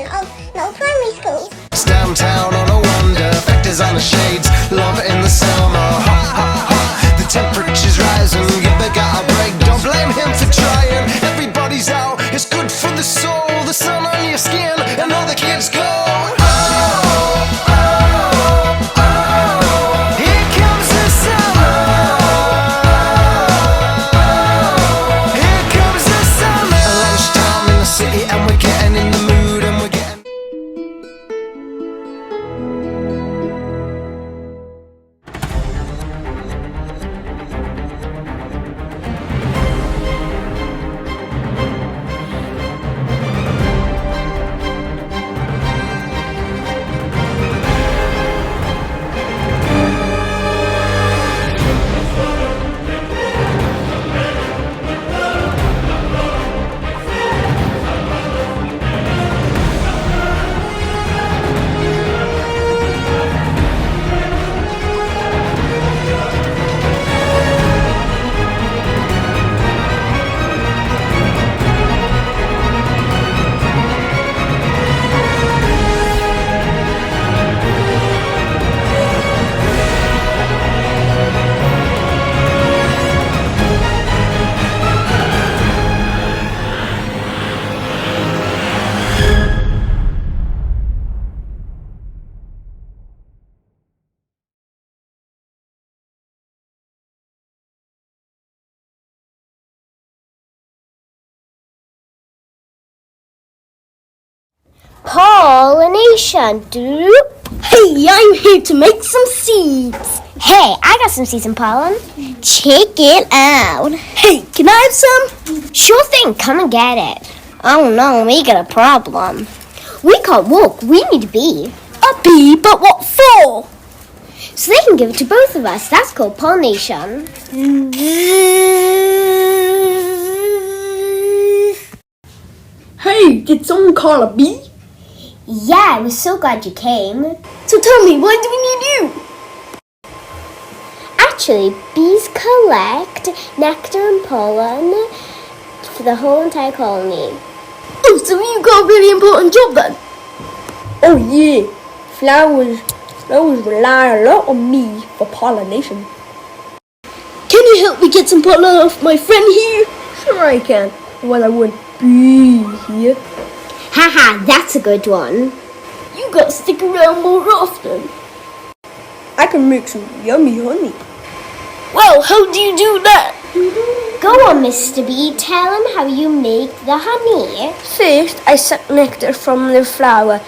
children of Knoll Primary School. Downtown on a wonder, factors on the shades, love in the summer, hot, hot, hot. The temperature's rising, give the guy a break, don't blame him for trying. Everybody's out, it's good for the soul, the sun on your skin, and all the kids go. Pollination. Hey, I'm here to make some seeds. Hey, I got some seeds and pollen. Check it out. Hey, can I have some? Sure thing, come and get it. Oh no, we got a problem. We can't walk, we need a bee. A bee? But what for? So they can give it to both of us. That's called pollination. Hey, did someone call a bee? Yeah, we're so glad you came. So tell me, why do we need you? Actually, bees collect nectar and pollen for the whole entire colony. Oh, so you got a really important job then? Oh yeah, flowers rely a lot on me for pollination. Can you help me get some pollen off my friend here? Sure I can. Well, I wouldn't be here. Haha, that's a good one. You gotta stick around more often. I can make some yummy honey. Well, how do you do that? Go on, Mr. Bee, tell him how you make the honey. First, I suck nectar from the flower,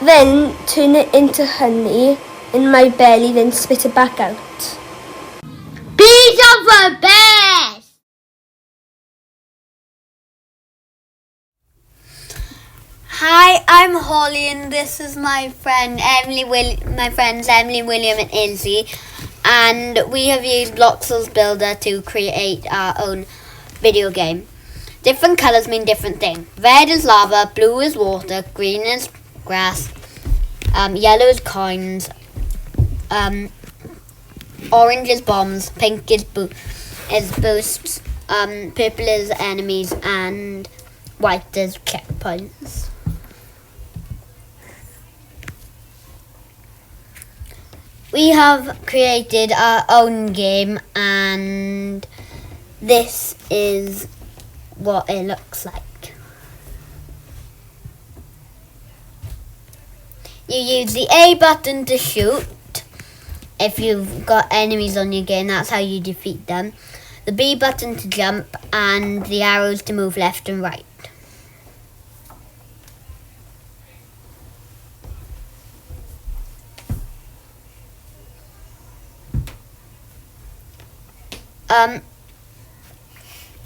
then turn it into honey in my belly, then spit it back out. Bees are the best! Hi, I'm Holly, and this is my friends Emily, William, and Izzy, and we have used Bloxels Builder to create our own video game. Different colours mean different things. Red is lava, blue is water, green is grass, yellow is coins, orange is bombs, pink is boosts, purple is enemies, and white is checkpoints. We have created our own game, and this is what it looks like. You use the A button to shoot. If you've got enemies on your game, that's how you defeat them. The B button to jump, and the arrows to move left and right.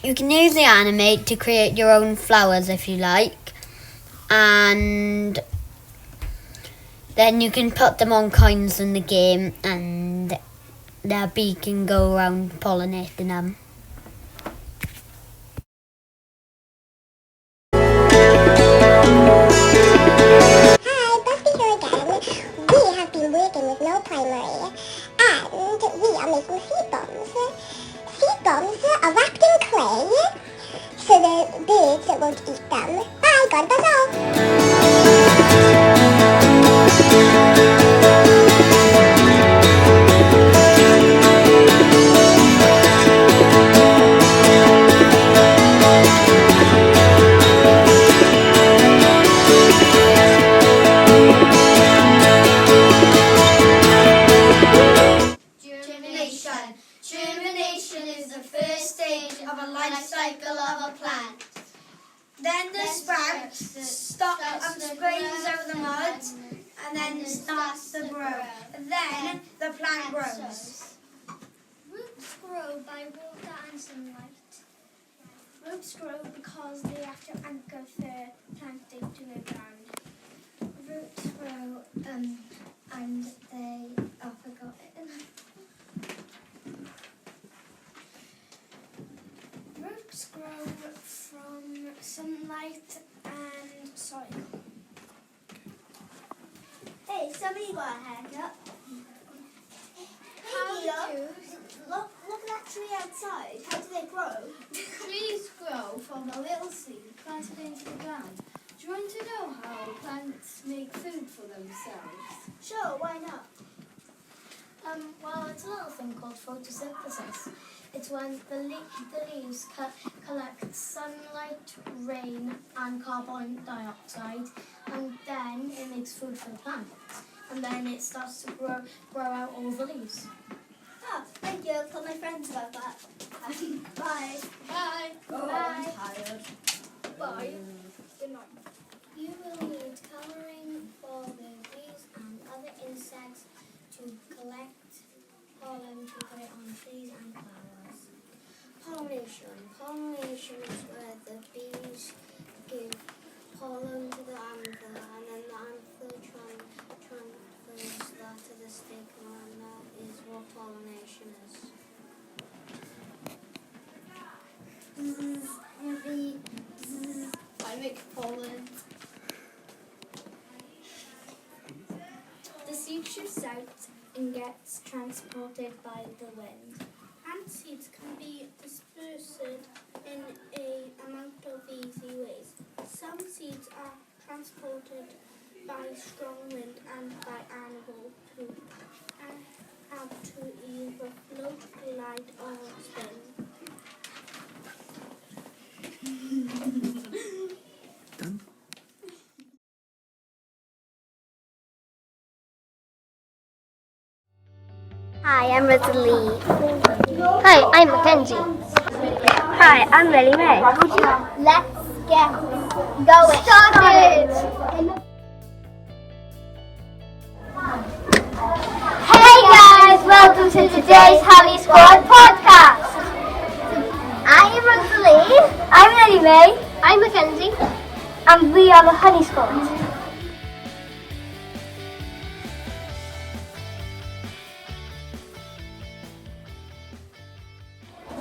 You can use the animate to create your own flowers if you like, and then you can put them on coins in the game, and their bee can go around pollinating them. Hi, Buffy here again. We have been working with Knoll Primary, and we are making seed bombs. Seed bombs are wrapped in clay, so the birds won't eat them. Bye, God bless all. squeezes out the mud and then starts to grow. And then the plant grows. Roots grow by water and sunlight. Roots grow because they have to anchor the plant to the ground. Roots grow and they... I forgot it. Roots grow from sunlight and soil. Hey, somebody got a haircut. Look at that tree outside. How do they grow? Trees grow from a little seed planted into the ground. Do you want to know how plants make food for themselves? Sure, why not? Well, it's a little thing called photosynthesis. It's when the leaves collect sunlight, rain, and carbon dioxide, and then it makes food for the plant. And then it starts to grow out all the leaves. Oh, thank you. I'll tell my friends about that. Bye. Bye. Oh, Bye. I'm tired. Bye. Good night. You will need colouring for the bees and other insects to collect pollen to put it on trees and flowers. Pollination. Pollination is where the bees give pollen to the anther and then the anther transfers that to the stigma, and that is what pollination is. I make pollen. The seed shoots out and gets transported by the wind. Ant seeds can be dispersed in an amount of easy ways. Some seeds are transported by strong wind and by animals who have to either float, glide or spin. Hi, I'm Rosalie. Hi, I'm Mackenzie. Hi, I'm Lily May. Let's get going. Started! Hey guys, welcome to today's Honey Squad podcast. I am Rosalie. I'm Lily May. I'm Mackenzie. And we are the Honey Squad.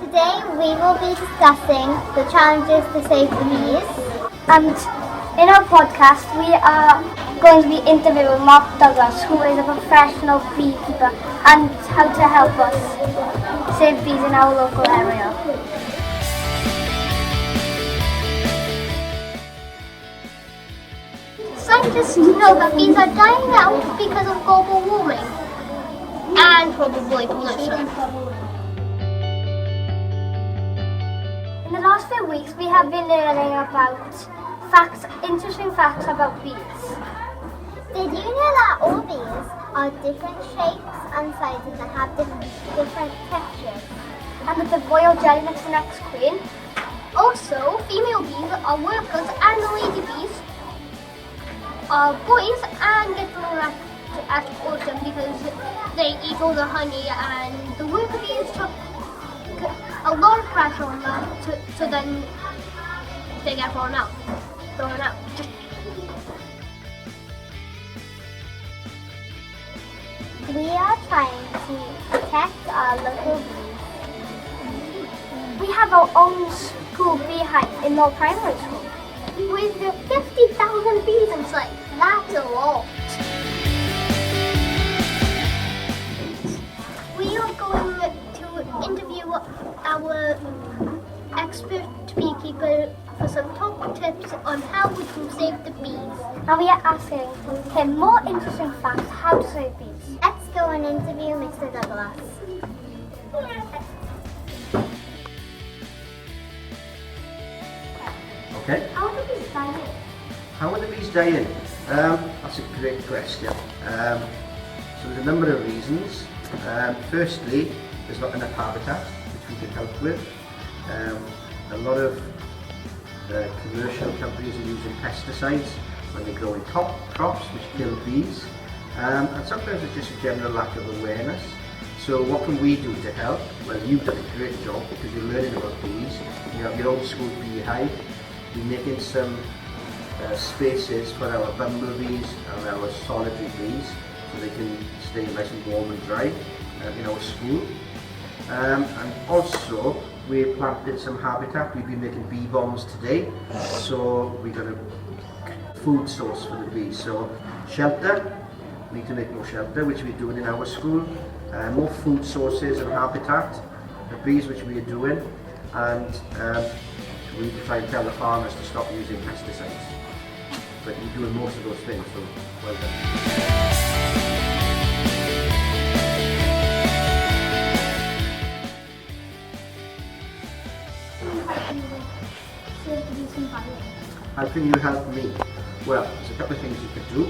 Today we will be discussing the challenges to save the bees. And in our podcast, we are going to be interviewing Mark Douglas, who is a professional beekeeper, and how to help us save bees in our local area. Scientists know that bees are dying out because of global warming and probably pollution. In the last few weeks, we have been learning about interesting facts about bees. Did you know that all bees are different shapes and sizes and have different textures? And that the royal jelly next to the next queen. Also, female bees are workers and the lady bees are boys and get thrown at autumn because they eat all the honey, and the worker bees took a lot of pressure on them, so then they get thrown out. We are trying to protect our local bees. We have our own school beehive in our primary school. With 50,000 bees inside, that's a lot. We are going to interview our expert beekeeper for some top tips on how we can save the bees. And we are asking him more interesting facts how to save bees. Let's go and interview Mr. Douglas. Okay. How are the bees dying? How are the bees dying? That's a great question. So there's a number of reasons. Firstly, there's not enough habitat, which we can help with. A lot of commercial companies are using pesticides, when they grow in crops, which kill bees. And sometimes it's just a general lack of awareness. So what can we do to help? Well, you've done a great job because you're learning about bees. You have your own school bee hive. You're making some spaces for our bumblebees and our solitary bees so they can stay nice and warm and dry in our school. And also we planted some habitat. We've been making bee bombs today, so we're going to food source for the bees. So shelter, we need to make more shelter, which we're doing in our school. More food sources and habitat, the bees, which we are doing, and we try and tell the farmers to stop using pesticides. But you're doing most of those things, so well done. How can you help me? Well, there's a couple of things you could do.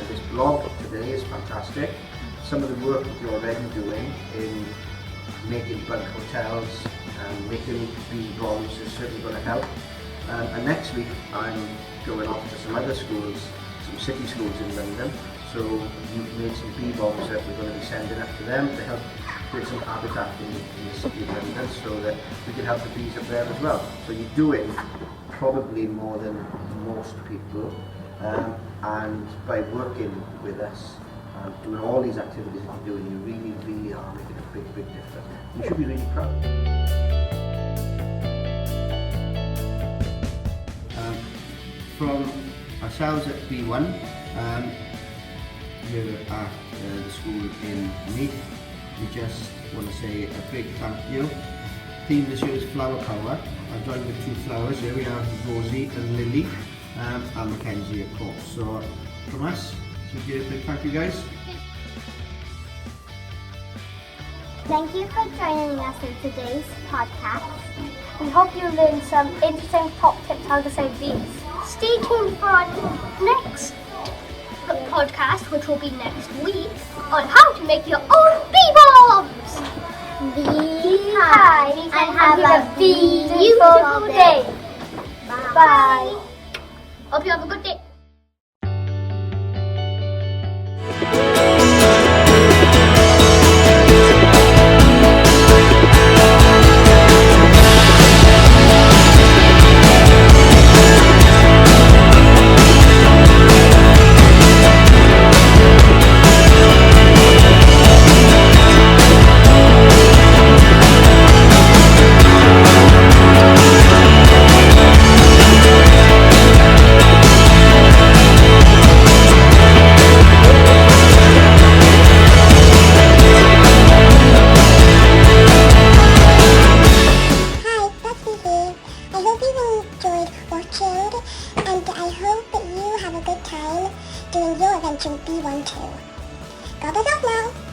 This blog today is fantastic. Some of the work that you're already doing in making bug hotels and making bee bombs is certainly going to help. And next week I'm going off to some other schools, some city schools in London. So you've made some bee bombs that we're going to be sending up to them to help create some habitat in the city of London so that we can help the bees up there as well. So you're doing probably more than most people, and by working with us and doing all these activities that you're doing, you really are making a big difference. You should be really proud. From ourselves at Bee1, here at the school in Meath, we just want to say a big thank you. Theme this year is Flower Power. I'm joined with two flowers. Here we have Rosie and Lily, and Mackenzie, of course. So from us, so we give a big thank you, guys. Thank you for joining us in today's podcast. We hope you learned some interesting top tips how to save bees. Stay tuned for our next podcast, which will be next week, on how to make your own bee bombs. Be kind and have a beautiful day. Bye. Hope you have a good day. And I hope that you have a good time doing your adventure with Bee1 too. God bless now.